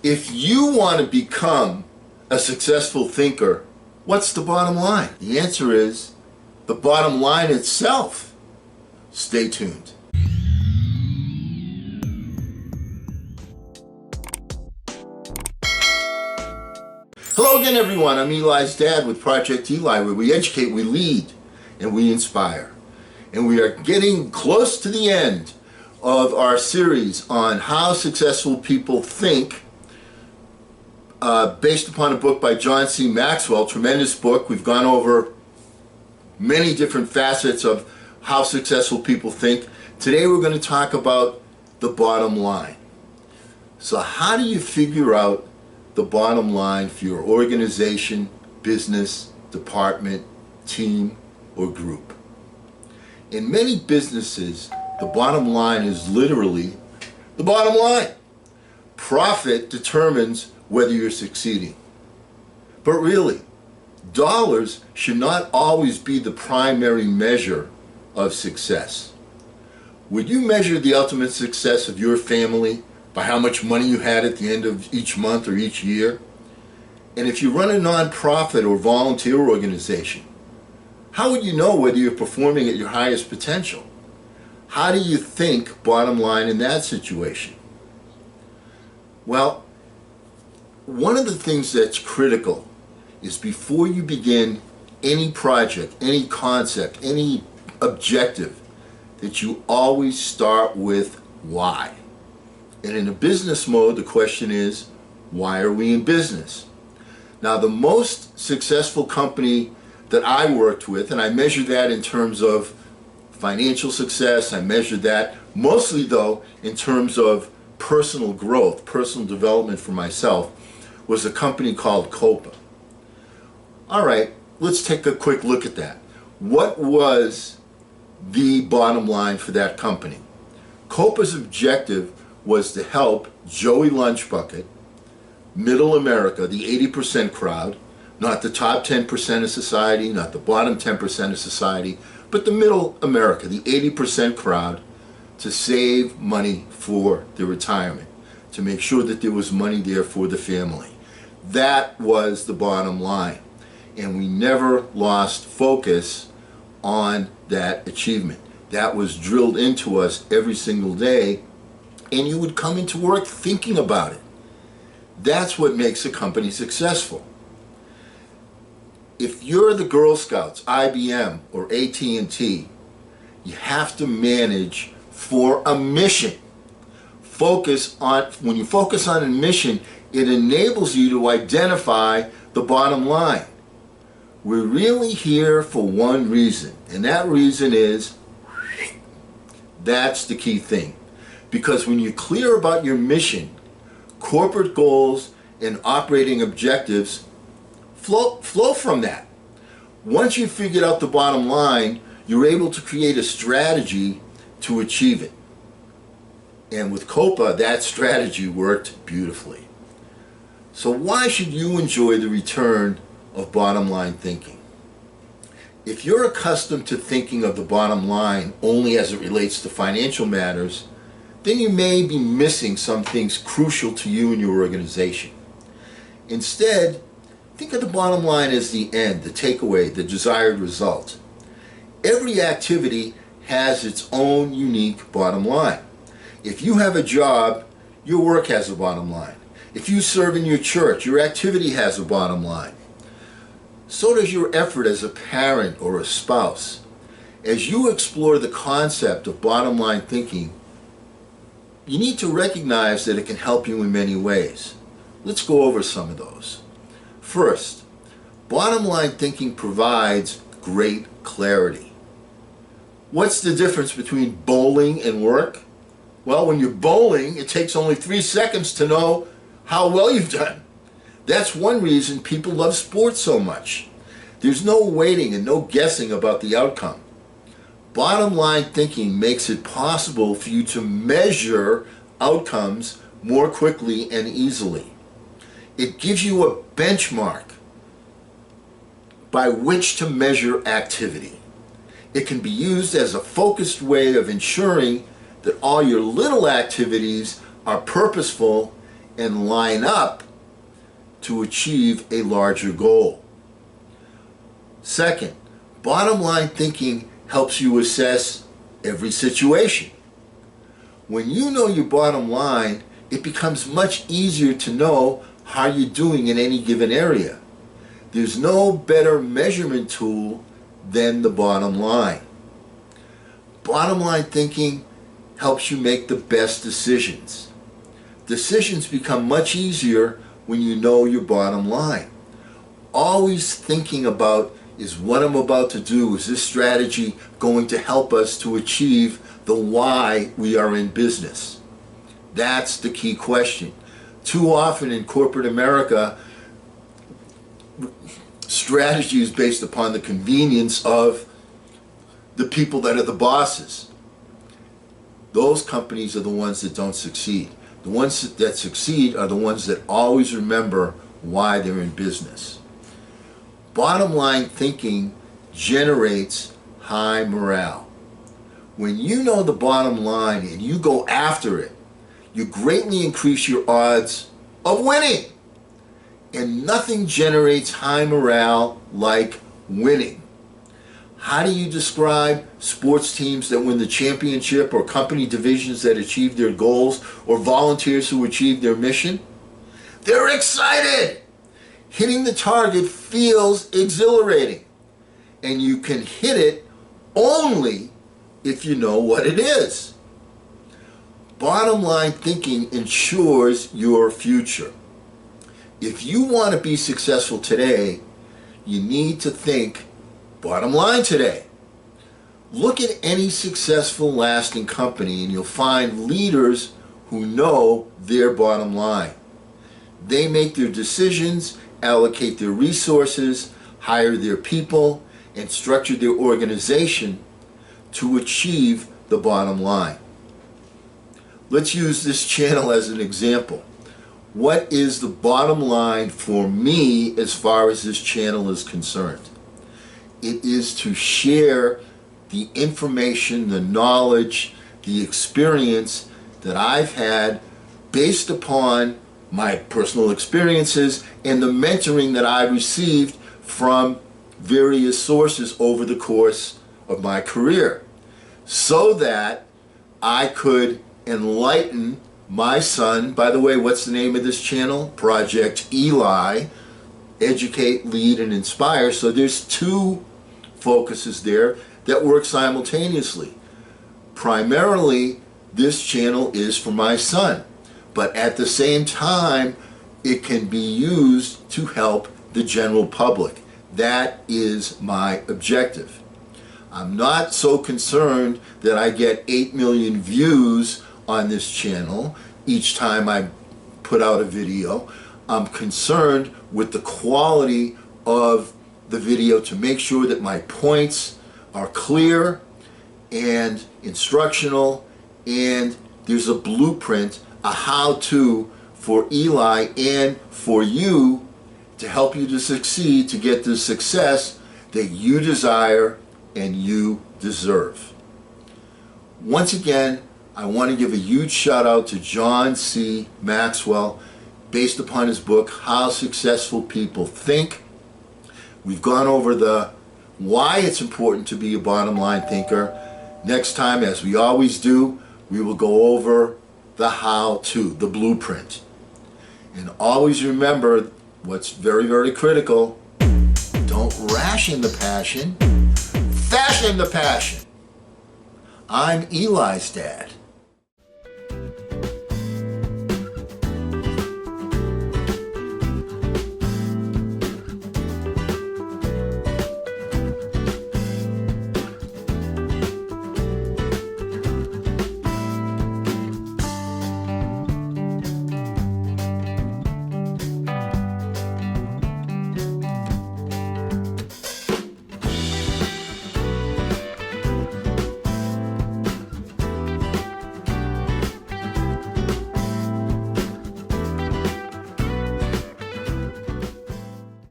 If you want to become a successful thinker, what's the bottom line? The answer is the bottom line itself. Stay tuned. Hello again, everyone. I'm Eli's dad with Project Eli, where we educate, we lead, and we inspire. And we are getting close to the end of our series on how successful people think, based upon a book by John C. Maxwell. Tremendous book. We've gone over many different facets of how successful people think. Today we're going to talk about the bottom line. So how do you figure out the bottom line for your organization, business, department, team, or group? In many businesses, the bottom line is literally the bottom line. Profit determines whether you're succeeding. But really, dollars should not always be the primary measure of success. Would you measure the ultimate success of your family by how much money you had at the end of each month or each year? And if you run a nonprofit or volunteer organization, how would you know whether you're performing at your highest potential? How do you think bottom line in that situation? Well, one of the things that's critical is before you begin any project, any concept, any objective, that you always start with why. And in a business mode, the question is, why are we in business? Now, the most successful company that I worked with, and I measured that in terms of financial success, I measured that mostly though in terms of personal growth, personal development for myself, was a company called Copa. All right, let's take a quick look at that. What was the bottom line for that company? Copa's objective was to help Joey Lunchbucket, middle America, the 80% crowd, not the top 10% of society, not the bottom 10% of society, but the middle America, the 80% crowd, to save money for their retirement, to make sure that there was money there for the family. That was the bottom line. And we never lost focus on that achievement. That was drilled into us every single day, and you would come into work thinking about it. That's what makes a company successful. If you're the Girl Scouts, IBM, or AT&T, you have to manage for a mission. When you focus on a mission, it enables you to identify the bottom line. We're really here for one reason, and that reason is, that's the key thing. Because when you're clear about your mission, corporate goals and operating objectives flow from that. Once you've figured out the bottom line, you're able to create a strategy to achieve it. And with Copa, that strategy worked beautifully. So why should you enjoy the return of bottom line thinking? If you're accustomed to thinking of the bottom line only as it relates to financial matters, then you may be missing some things crucial to you and your organization. Instead, think of the bottom line as the end, the takeaway, the desired result. Every activity has its own unique bottom line. If you have a job, your work has a bottom line. If you serve in your church, your activity has a bottom line. So does your effort as a parent or a spouse. As you explore the concept of bottom line thinking, you need to recognize that it can help you in many ways. Let's go over some of those. First, bottom line thinking provides great clarity. What's the difference between bowling and work? Well, when you're bowling, it takes only 3 seconds to know how well you've done. That's one reason people love sports so much. There's no waiting and no guessing about the outcome. Bottom line thinking makes it possible for you to measure outcomes more quickly and easily. It gives you a benchmark by which to measure activity. It can be used as a focused way of ensuring that all your little activities are purposeful and line up to achieve a larger goal. Second, bottom line thinking helps you assess every situation. When you know your bottom line, it becomes much easier to know how you're doing in any given area. There's no better measurement tool than the bottom line. Bottom line thinking helps you make the best decisions. Decisions become much easier when you know your bottom line. Always thinking about, is what I'm about to do, is this strategy going to help us to achieve the why we are in business? That's the key question. Too often in corporate America, strategy is based upon the convenience of the people that are the bosses. Those companies are the ones that don't succeed. The ones that succeed are the ones that always remember why they're in business. Bottom line thinking generates high morale. When you know the bottom line and you go after it, you greatly increase your odds of winning. And nothing generates high morale like winning. How do you describe sports teams that win the championship, or company divisions that achieve their goals, or volunteers who achieve their mission? They're excited! Hitting the target feels exhilarating. And you can hit it only if you know what it is. Bottom line thinking ensures your future. If you want to be successful today, you need to think bottom line today. Look at any successful, lasting company and you'll find leaders who know their bottom line. They make their decisions, allocate their resources, hire their people, and structure their organization to achieve the bottom line. Let's use this channel as an example. What is the bottom line for me as far as this channel is concerned? It is to share the information, the knowledge, the experience that I've had based upon my personal experiences and the mentoring that I received from various sources over the course of my career, so that I could enlighten my son. By the way, what's the name of this channel? Project Eli, Educate, Lead, and Inspire. So there's two focuses there that work simultaneously. Primarily, this channel is for my son, but at the same time, it can be used to help the general public. That is my objective. I'm not so concerned that I get 8 million views on this channel each time I put out a video. I'm concerned with the quality of the video to make sure that my points are clear and instructional, and there's a blueprint, a how-to for Eli and for you to help you to succeed, to get the success that you desire and you deserve. Once again, I want to give a huge shout out to John C. Maxwell, based upon his book, How Successful People Think. We've gone over the why it's important to be a bottom line thinker. Next time, as we always do, we will go over the how-to, the blueprint. And always remember what's very, very critical: don't ration the passion, fashion the passion. I'm Eli's dad.